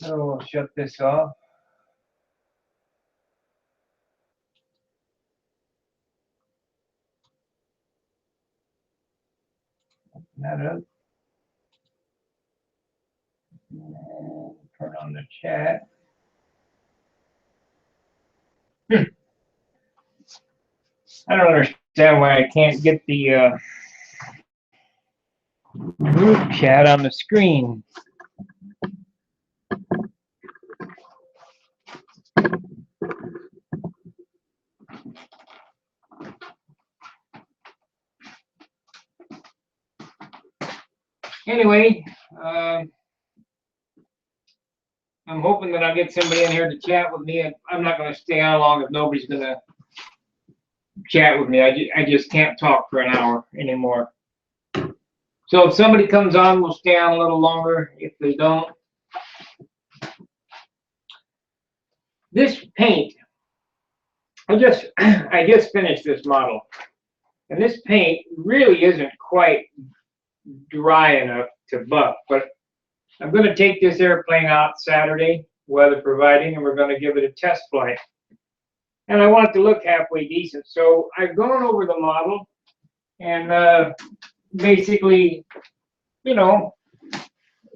So we'll shut this off. Open that up. And turn on the chat. I don't understand why I can't get the group chat on the screen. Anyway, I'm hoping that I'll get somebody in here to chat with me. I'm not going to stay on long if nobody's going to chat with me. I just can't talk for an hour anymore. So if somebody comes on, we'll stay on a little longer. If they don't, this paint, I just finished this model, and this paint really isn't quite dry enough to buff, but I'm going to take this airplane out Saturday, weather providing, and we're going to give it a test flight. And I want it to look halfway decent. So I've gone over the model and basically, you know,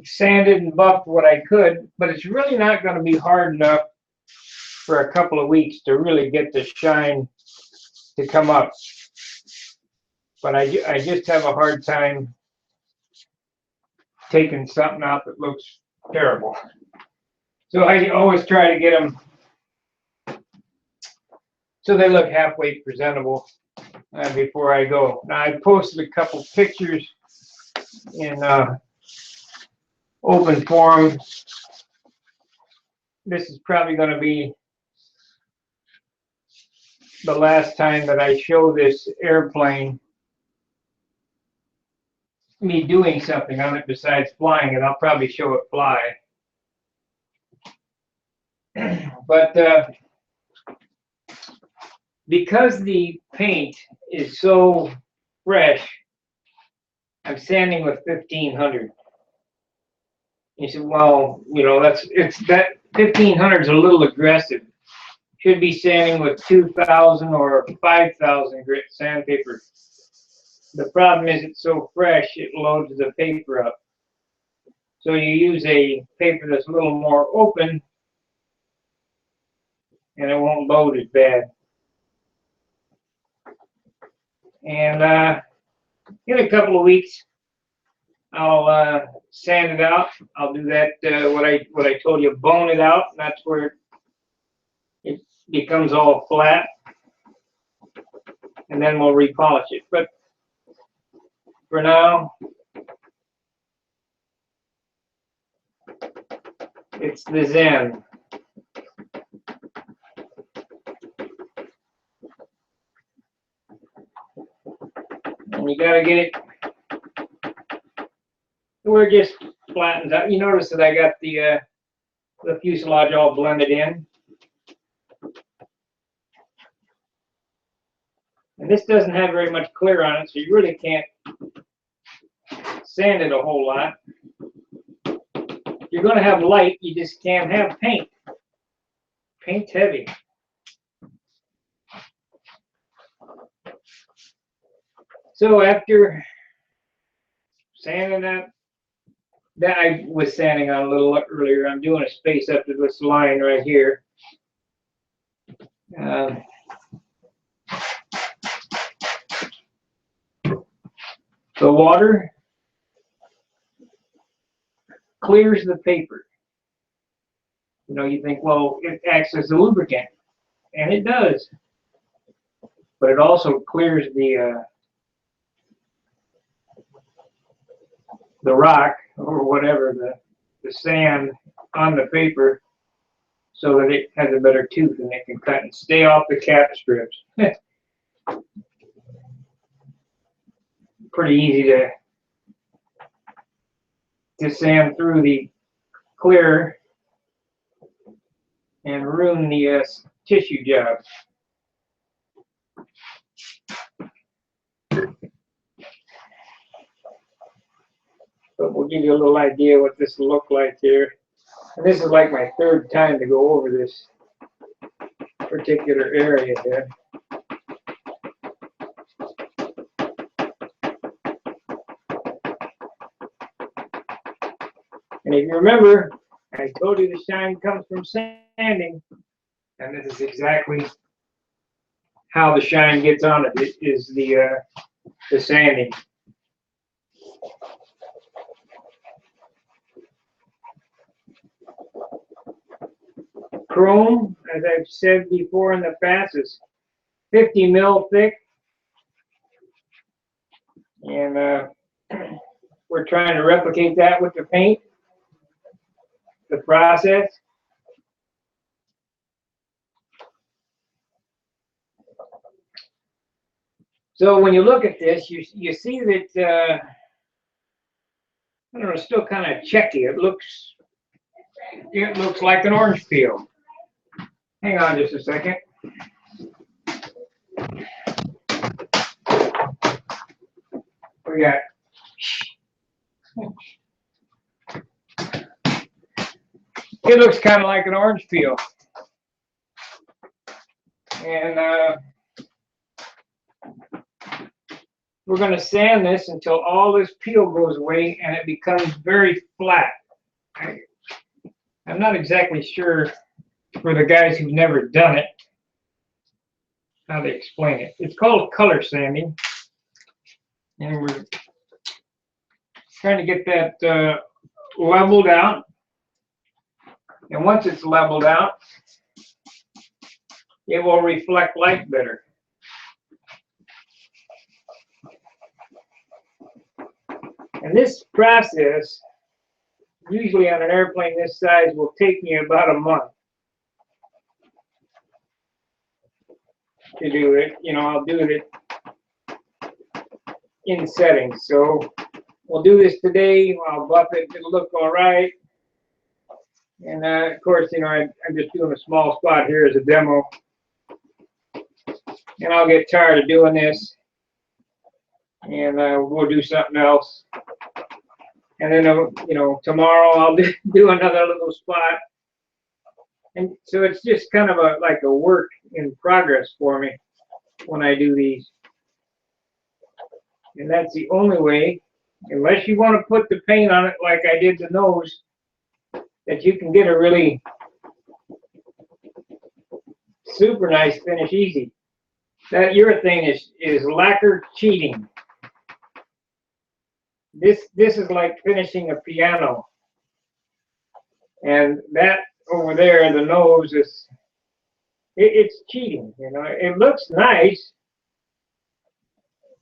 sanded and buffed what I could, but it's really not going to be hard enough for a couple of weeks to really get the shine to come up. But I just have a hard time taking something out that looks terrible. So I always try to get them so they look halfway presentable before I go. Now I posted a couple pictures in open forum. This is probably going to be the last time that I show this airplane, me doing something on it besides flying, and I'll probably show it fly. But because the paint is so fresh, I'm sanding with 1500. You said, well, you know, that 1500 is a little aggressive. Should be sanding with 2000 or 5000 grit sandpaper. The problem is it's so fresh, it loads the paper up. So you use a paper that's a little more open, and it won't load as bad. And in a couple of weeks, I'll sand it out. I'll do that what I told you, bone it out, and that's where it becomes all flat, and then we'll repolish it. But for now, it's the Zen. And you gotta get it where it just flattens out. You notice that I got the fuselage all blended in. And this doesn't have very much clear on it, so you really can't sand it a whole lot. If you're going to have light, you just can't have paint. Paint's heavy. So after sanding that I was sanding on a little earlier, I'm doing a space up to this line right here. The water clears the paper. You know, you think, well, it acts as a lubricant, and it does. But it also clears the rock or whatever, the sand on the paper, so that it has a better tooth and it can cut and stay off the cap strips. Pretty easy to sand through the clear and ruin the tissue job. But we'll give you a little idea what this will look like here. And this is like my third time to go over this particular area here. And if you remember, I told you the shine comes from sanding, and this is exactly how the shine gets on it. It is the sanding. Chrome, as I've said before in the past, is 50 mil thick, and we're trying to replicate that with the paint, the process. So when you look at this, you see that I don't know, it's still kind of checky. It looks like an orange peel. Hang on just a second. We got it looks kind of like an orange peel, and we're going to sand this until all this peel goes away and it becomes very flat. I'm not exactly sure, for the guys who've never done it, how they explain it. It's called color sanding, and we're trying to get that leveled out. And once it's leveled out, it will reflect light better. And this process, usually on an airplane this size, will take me about a month to do it. You know, I'll do it in settings. So we'll do this today. I'll buff it. It'll look all right. And of course, you know, I'm just doing a small spot here as a demo. And I'll get tired of doing this, and we'll do something else. And then, you know, tomorrow I'll do another little spot. And so it's just kind of like a work in progress for me when I do these. And that's the only way, unless you want to put the paint on it like I did the nose, that you can get a really super nice finish easy. That urethane is lacquer cheating. This is like finishing a piano. And that over there, the nose is, it's cheating, you know. It looks nice,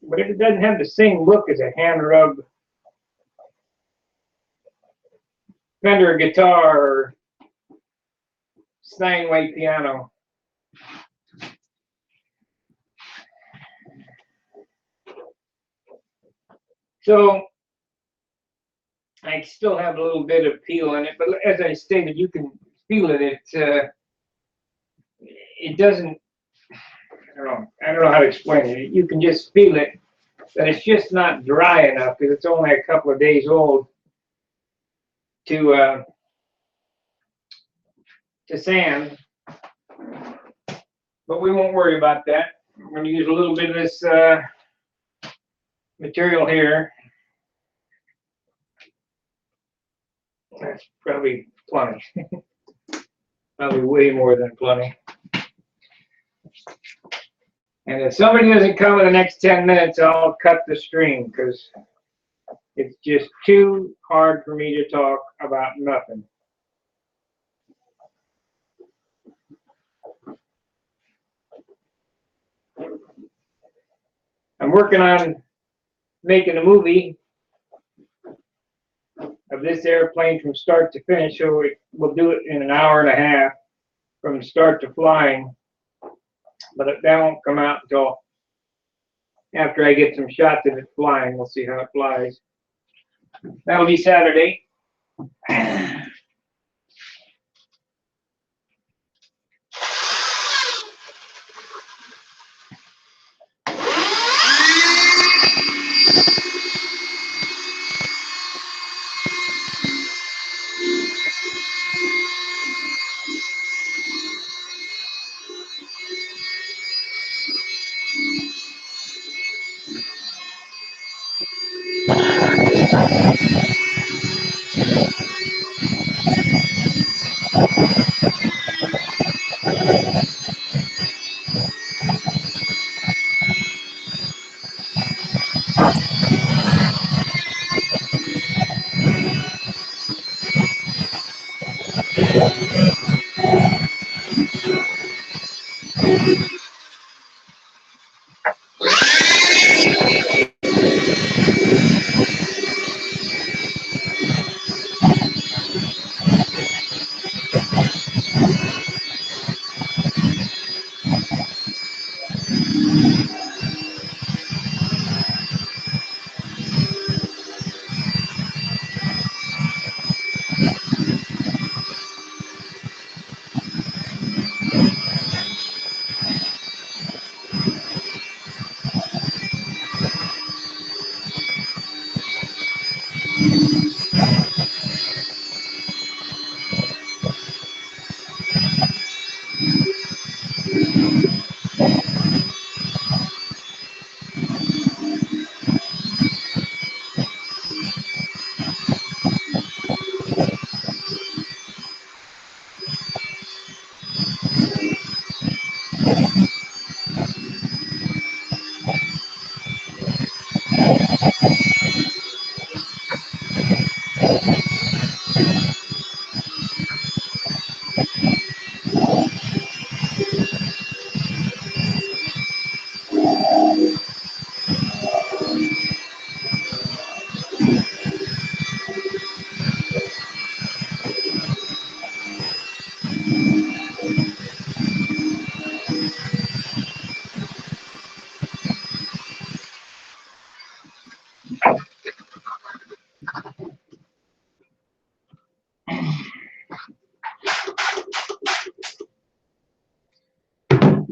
but it doesn't have the same look as a hand rub Fender guitar or Steinway piano. So I still have a little bit of peel in it, but as I stated, you can feel it. It doesn't. I don't know how to explain it. You can just feel it, that it's just not dry enough because it's only a couple of days old to sand. But we won't worry about that. I'm going to use a little bit of this material here. That's probably plenty. Probably way more than plenty. And if somebody doesn't come in the next 10 minutes, I'll cut the stream because it's just too hard for me to talk about nothing. I'm working on making a movie of this airplane from start to finish, so we'll do it in an hour and a half from start to flying. But that won't come out until after I get some shots of it flying. We'll see how it flies. That'll be Saturday.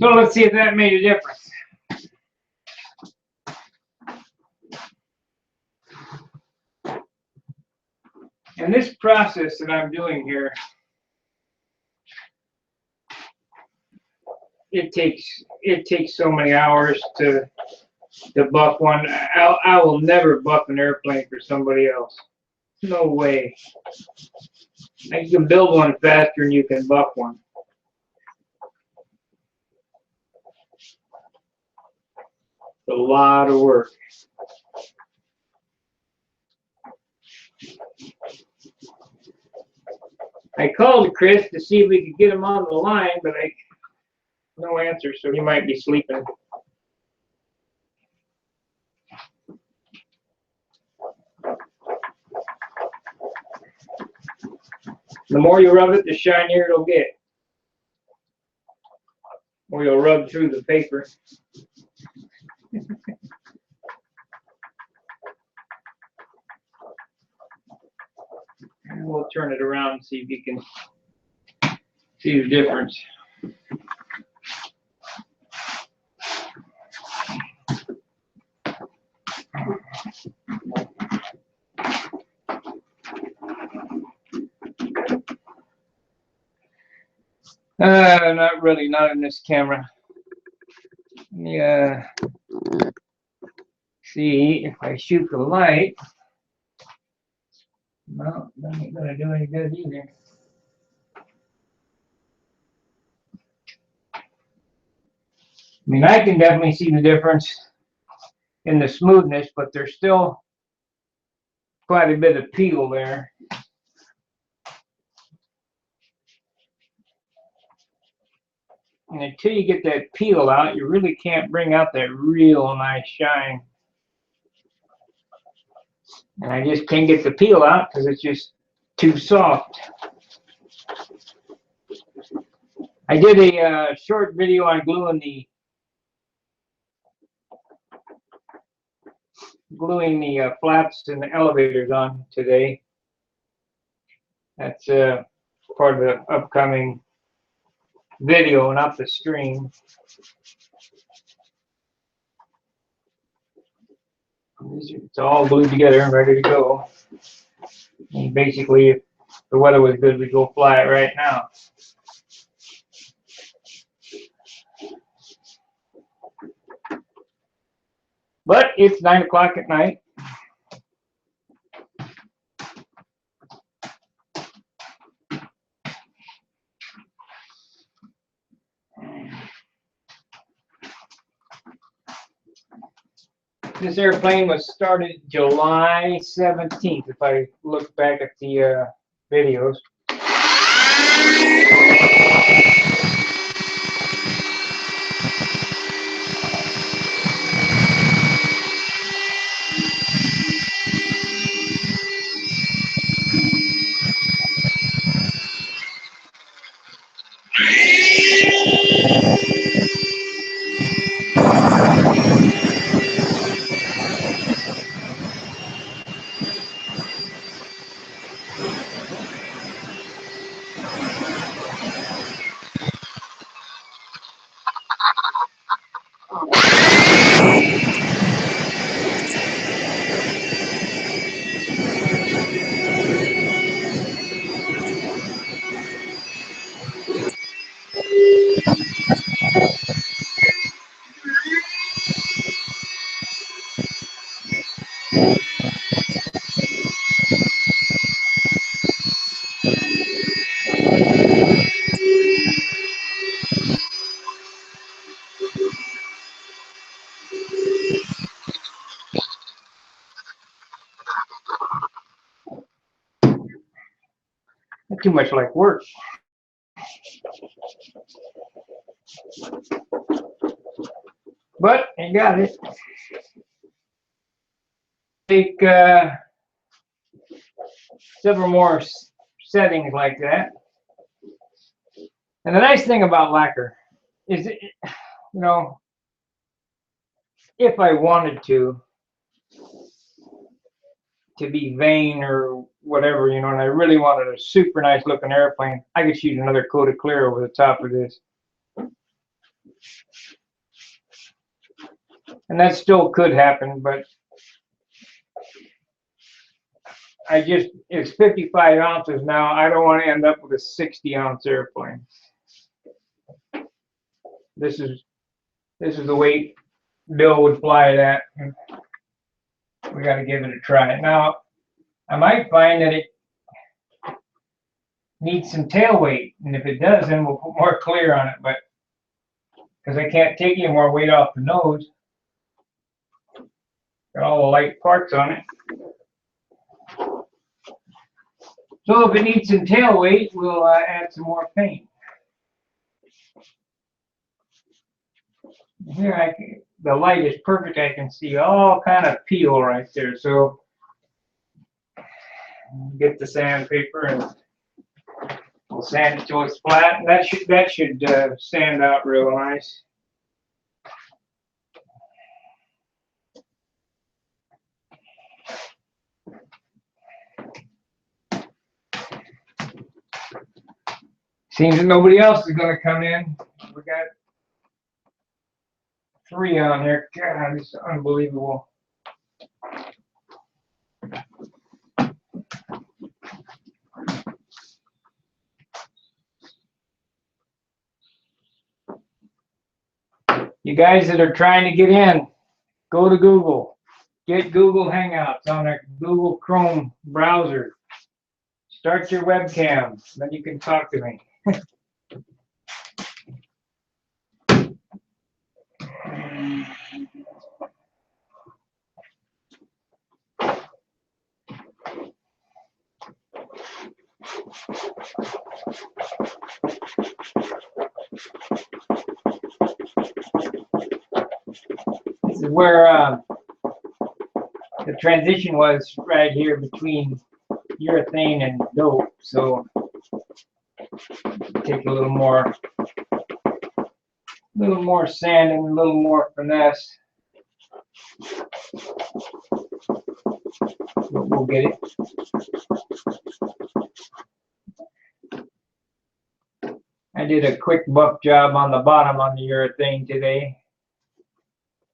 So let's see if that made a difference. And this process that I'm doing here, it takes so many hours to buck one. I will never buck an airplane for somebody else. No way. You can build one faster than you can buck one. It's a lot of work. I called Chris to see if we could get him on the line, but no answer, so he might be sleeping. The more you rub it, the shinier it'll get. Or you'll rub through the paper. And we'll turn it around and see if you can see the difference. Not really, not in this camera. Yeah. See if I shoot the light. No, that ain't gonna do any good either. I mean, I can definitely see the difference in the smoothness, but there's still quite a bit of peel there. And until you get that peel out, you really can't bring out that real nice shine. And I just can't get the peel out because it's just too soft. I did a short video on gluing the flaps and the elevators on today. That's part of the upcoming video, not the stream. It's all glued together and ready to go. And basically, if the weather was good, we'd go fly it right now. But it's 9 o'clock at night. This airplane was started July 17th, if I look back at the videos. Not too much like work. But I got it. Take several more settings like that. And the nice thing about lacquer is, you know, if I wanted to be vain or whatever, you know, and I really wanted a super nice looking airplane, I could shoot another coat of clear over the top of this. And that still could happen, but it's 55 ounces now. I don't want to end up with a 60 ounce airplane. This is the weight Bill would fly it at. We got to give it a try. Now, I might find that it needs some tail weight, and if it does, then we'll put more clear on it, but because I can't take any more weight off the nose. Got all the light parts on it. So if it needs some tail weight, we'll add some more paint. Here the light is perfect. I can see all kind of peel right there. So get the sandpaper and we'll sand it till it's flat. And that should sand out real nice. Seems that nobody else is going to come in. We got 3 on here. God, this is unbelievable. You guys that are trying to get in, go to Google. Get Google Hangouts on a Google Chrome browser. Start your webcam, then you can talk to me. This is where the transition was, right here between urethane and dope. So take a little more sand and a little more finesse. But we'll get it. I did a quick buff job on the bottom on the urethane today.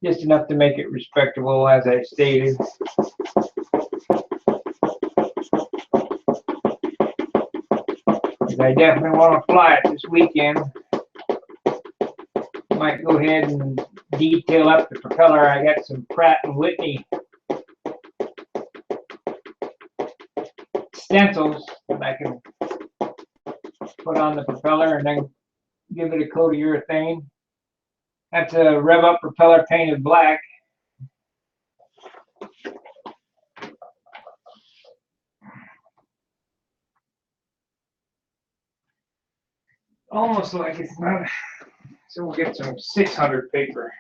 Just enough to make it respectable, as I stated. I definitely want to fly it this weekend. Might go ahead and detail up the propeller. I got some Pratt & Whitney stencils that I can put on the propeller and then give it a coat of urethane. That's a rev up propeller painted black. almost like it's not. So we'll get some 600 paper.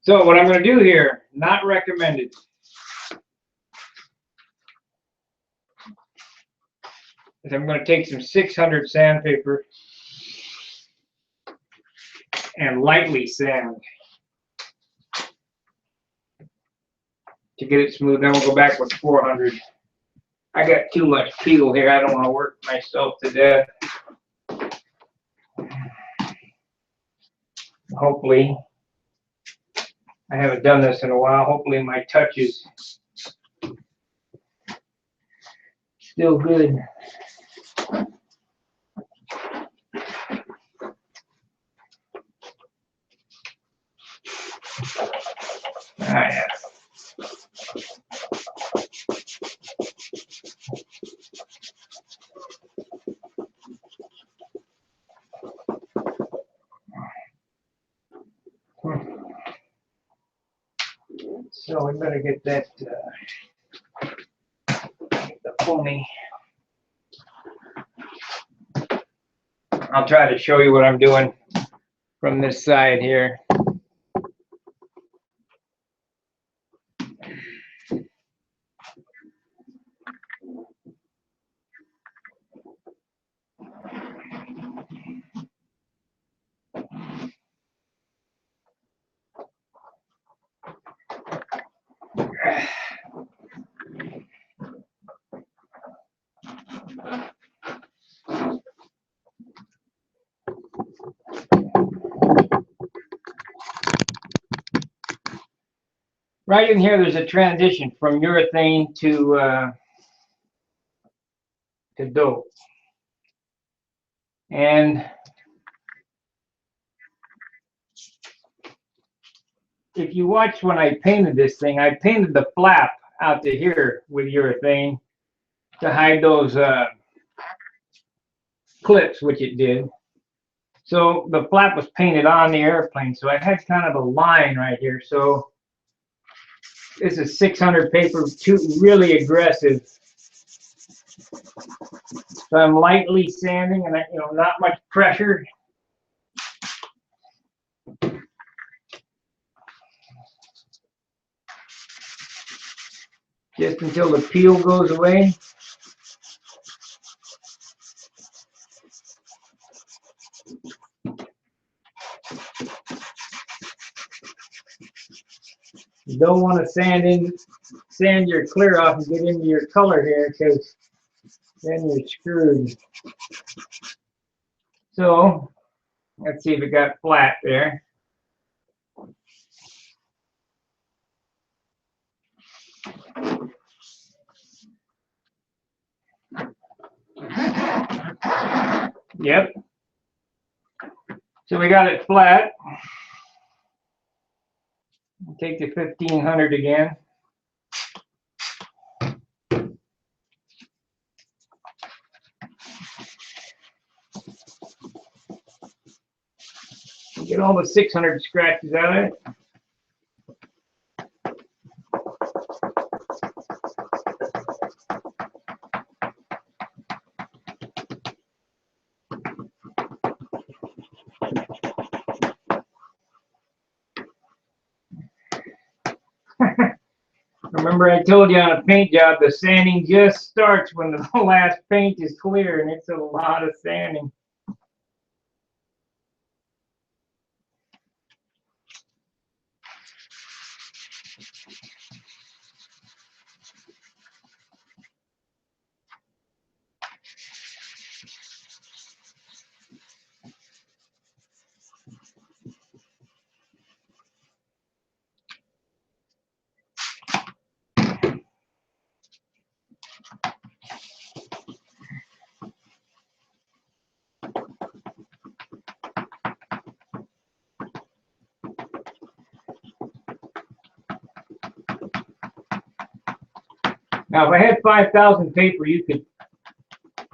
So what I'm going to do here, not recommended. Is I'm going to take some 600 sandpaper and lightly sand to get it smooth. Then we'll go back with 400. I got too much peel here. I don't want to work myself to death. Hopefully, I haven't done this in a while. Hopefully my touch is still good. Yeah. So we better get that the foamy. I'll try to show you what I'm doing from this side here. Right in here, there's a transition from urethane to dope. And if you watch when I painted this thing, I painted the flap out to here with urethane to hide those clips, which it did. So the flap was painted on the airplane, so I had kind of a line right here. So this is 600 paper, really aggressive. So I'm lightly sanding, and not much pressure. Just until the peel goes away. You don't want to sand your clear off and get into your color here, because then you're screwed. So let's see if it got flat there. Yep. So we got it flat. Take the 1500 again. Get all the 600 scratches out of it. Remember I told you on a paint job, the sanding just starts when the last paint is clear, and it's a lot of sanding. Now, if I had 5,000 paper, you could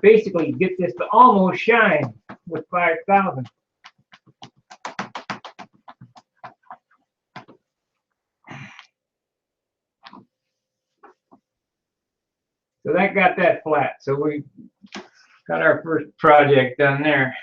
basically get this to almost shine with 5,000. So that got that flat. So we got our first project done there.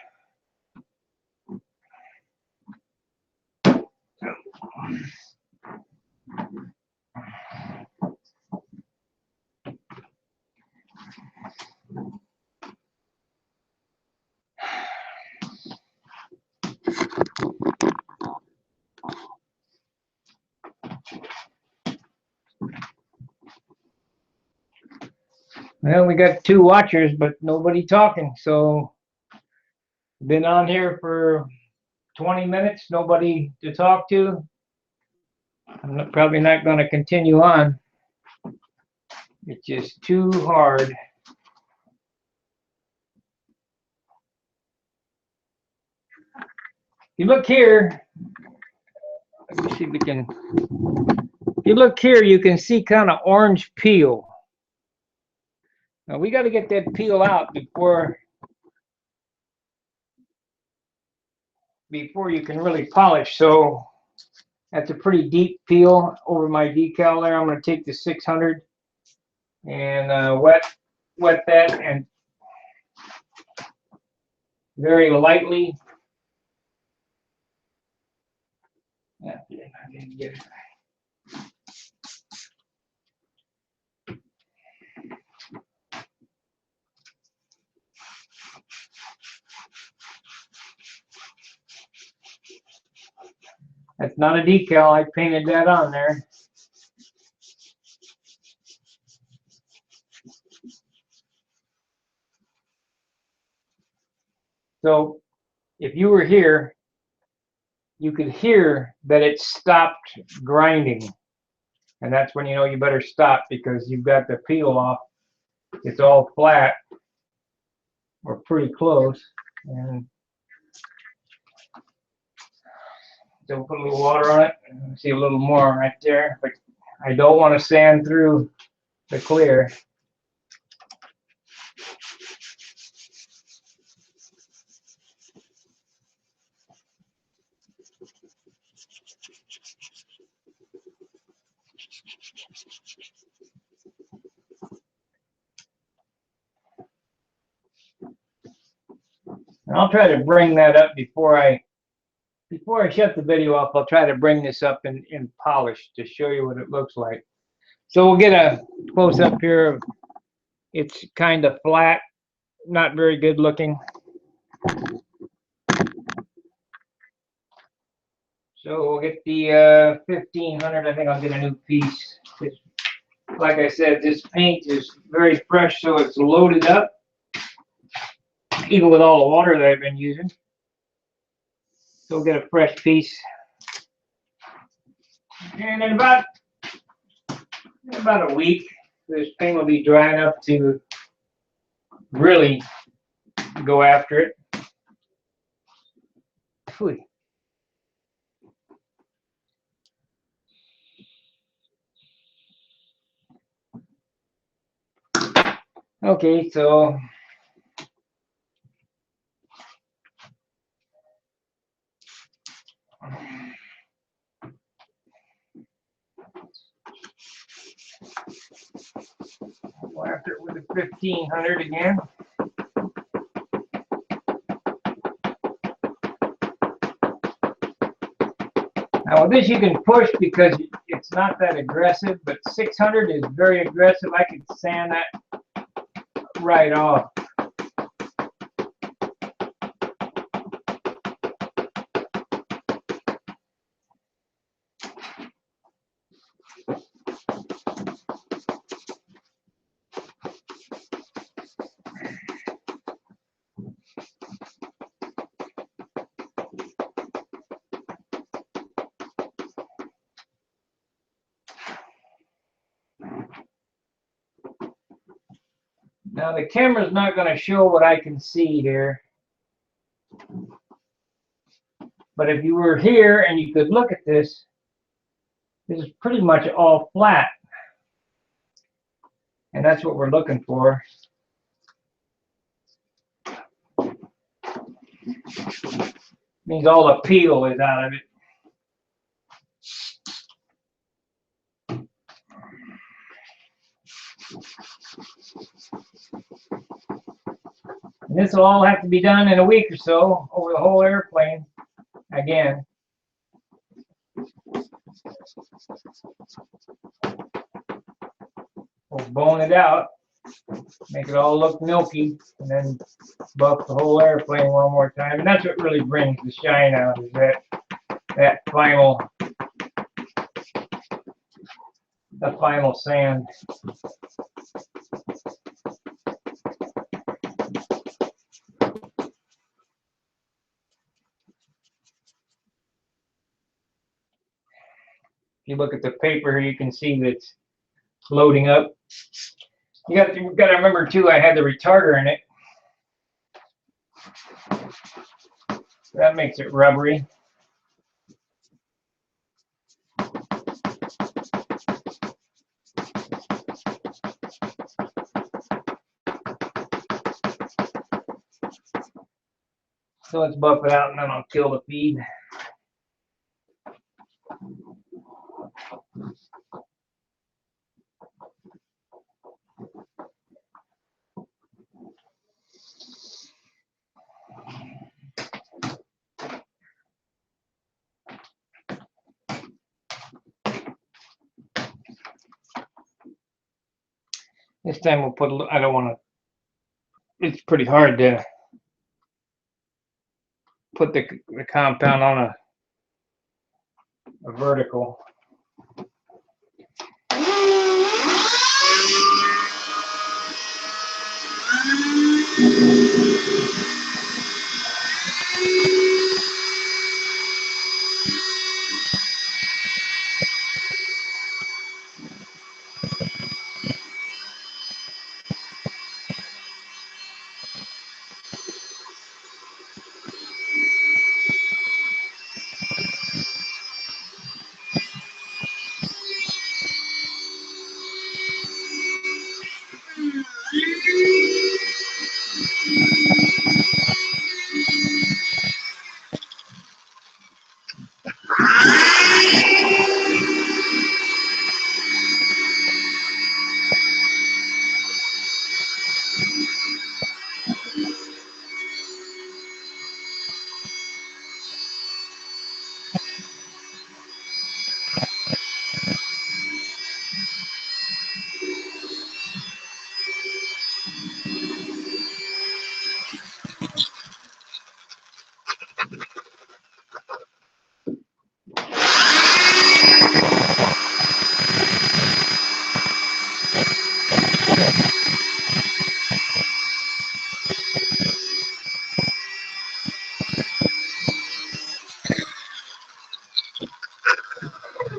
Well, we got 2 watchers, but nobody talking. So been on here for 20 minutes, nobody to talk to. I'm probably not going to continue on. It's just too hard. You look here. Let me see if we can. If you look here, you can see kind of orange peel. Now we got to get that peel out before you can really polish. So that's a pretty deep peel over my decal there. I'm going to take the 600 and wet that and very lightly. Yeah, I didn't get it. That's not a decal. I painted that on there. So if you were here, you could hear that it stopped grinding. And that's when you know you better stop because you've got the peel off. It's all flat or pretty close. And so put a little water on it. See a little more right there. But I don't want to sand through the clear. And I'll try to bring that up before I shut the video off. I'll try to bring this up in polish to show you what it looks like. So we'll get a close up here. It's kind of flat, not very good looking. So we'll get the 1500. I think I'll get a new piece. Like I said, this paint is very fresh, so it's loaded up, even with all the water that I've been using. So we'll get a fresh piece. And in about a week, this paint will be dry enough to really go after it. Whew. Okay, so go after it with a 1500 again. Now with this you can push because it's not that aggressive, but 600 is very aggressive. I can sand that right off. Now the camera's not going to show what I can see here. But if you were here and you could look at this, this is pretty much all flat. And that's what we're looking for. Means all the peel is out of it. And this will all have to be done in a week or so over the whole airplane again. We'll bone it out, make it all look milky, and then buff the whole airplane one more time. And that's what really brings the shine out, is that final, the final sand. If you look at the paper here, you can see that it's loading up. You got to remember too, I had the retarder in it. That makes it rubbery. So let's buff it out and then I'll kill the feed. This time we'll put a little, I don't want to, it's pretty hard to put the compound on a vertical.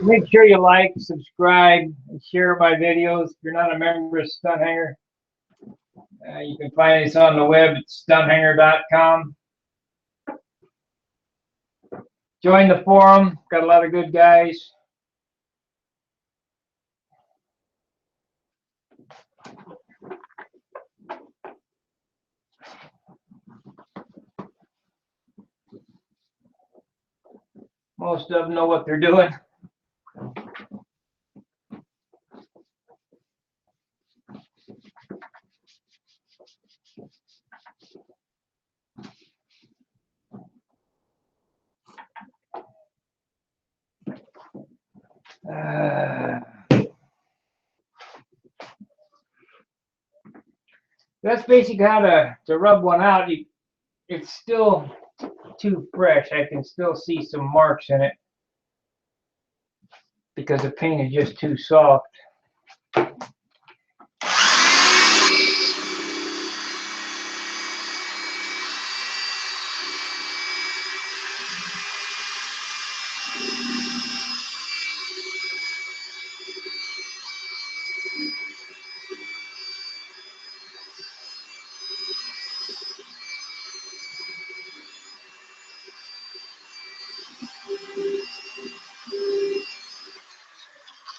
Make sure you like, subscribe, and share my videos. If you're not a member of Stunt Hanger, you can find us on the web at stunthanger.com. Join the forum. Got a lot of good guys. Most of them know what they're doing. That's basically how to rub one out. It's still too fresh. I can still see some marks in it because the paint is just too soft.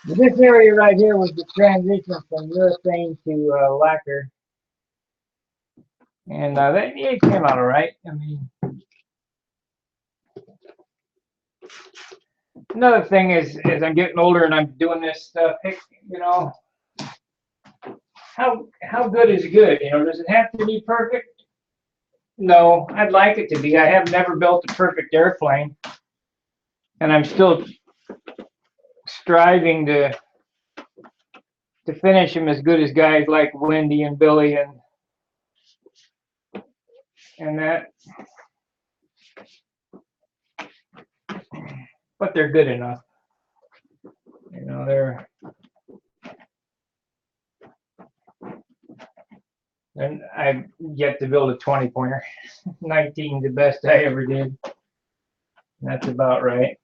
This area right here was the transition from urethane to lacquer, and it came out all right. I mean, another thing is, as I'm getting older and I'm doing this stuff, you know, how good is good? You know, does it have to be perfect? No, I'd like it to be. I have never built a perfect airplane, and I'm still striving to finish them as good as guys like Wendy and Billy and that. But they're good enough. You know, they're. And I've yet to build a 20-pointer. 19, the best I ever did. That's about right.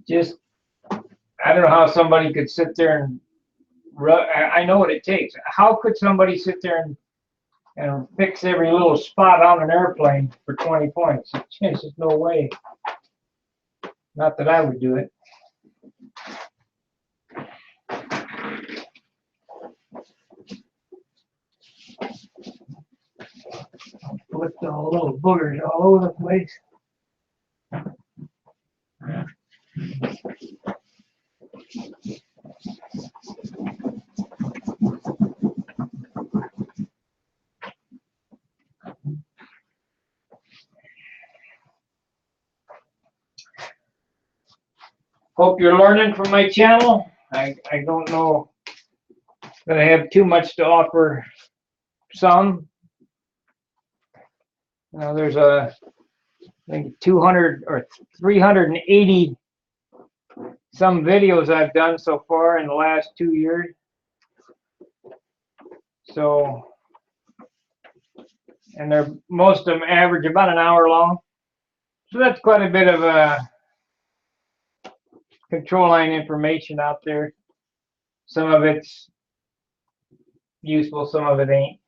Just, I don't know how somebody could sit there and, I know what it takes. How could somebody sit there and fix every little spot on an airplane for 20 points? There's just no way. Not that I would do it. Flipped all little boogers all over the place. Hope you're learning from my channel. I don't know that I have too much to offer some. Now there's I think 200 or 380 some videos I've done so far in the last 2 years. So, and they're most of them average about an hour long. So that's quite a bit of control line information out there. Some of it's useful, some of it ain't.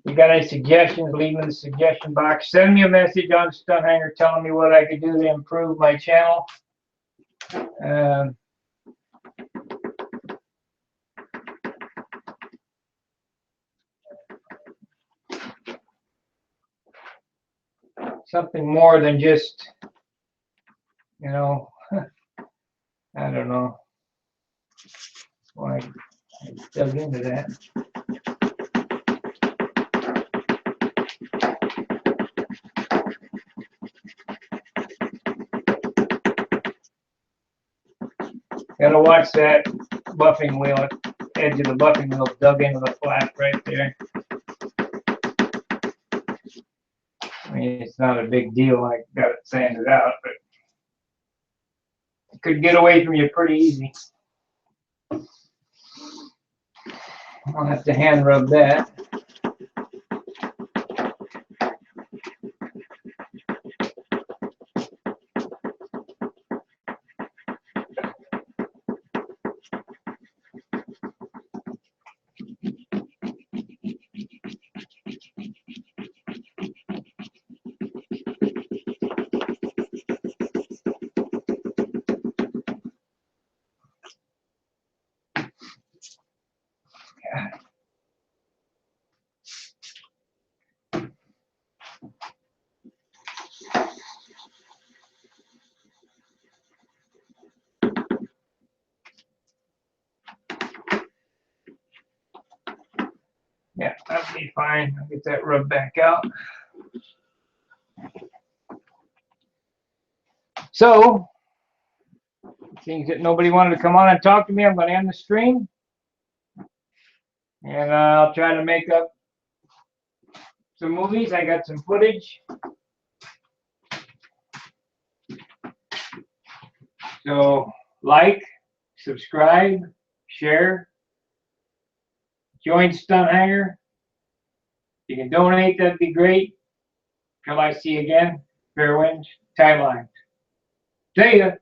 You got any suggestions, leave them in the suggestion box. Send me a message on Stunt Hanger telling me what I could do to improve my channel. Something more than just, you know, I don't know why I dug into that. Gotta watch that buffing wheel, edge of the buffing wheel dug into the flat right there. I mean, it's not a big deal. I got it sanded out, but it could get away from you pretty easy. I'll have to hand rub that. Yeah, that'll be fine. I'll get that rubbed back out. So, seeing that nobody wanted to come on and talk to me, I'm going to end the stream. And I'll try to make up some movies. I got some footage. So, like, subscribe, share, join Stunt Hanger. If you can donate, that'd be great. Till I see you again, fair winds, timelines. See ya.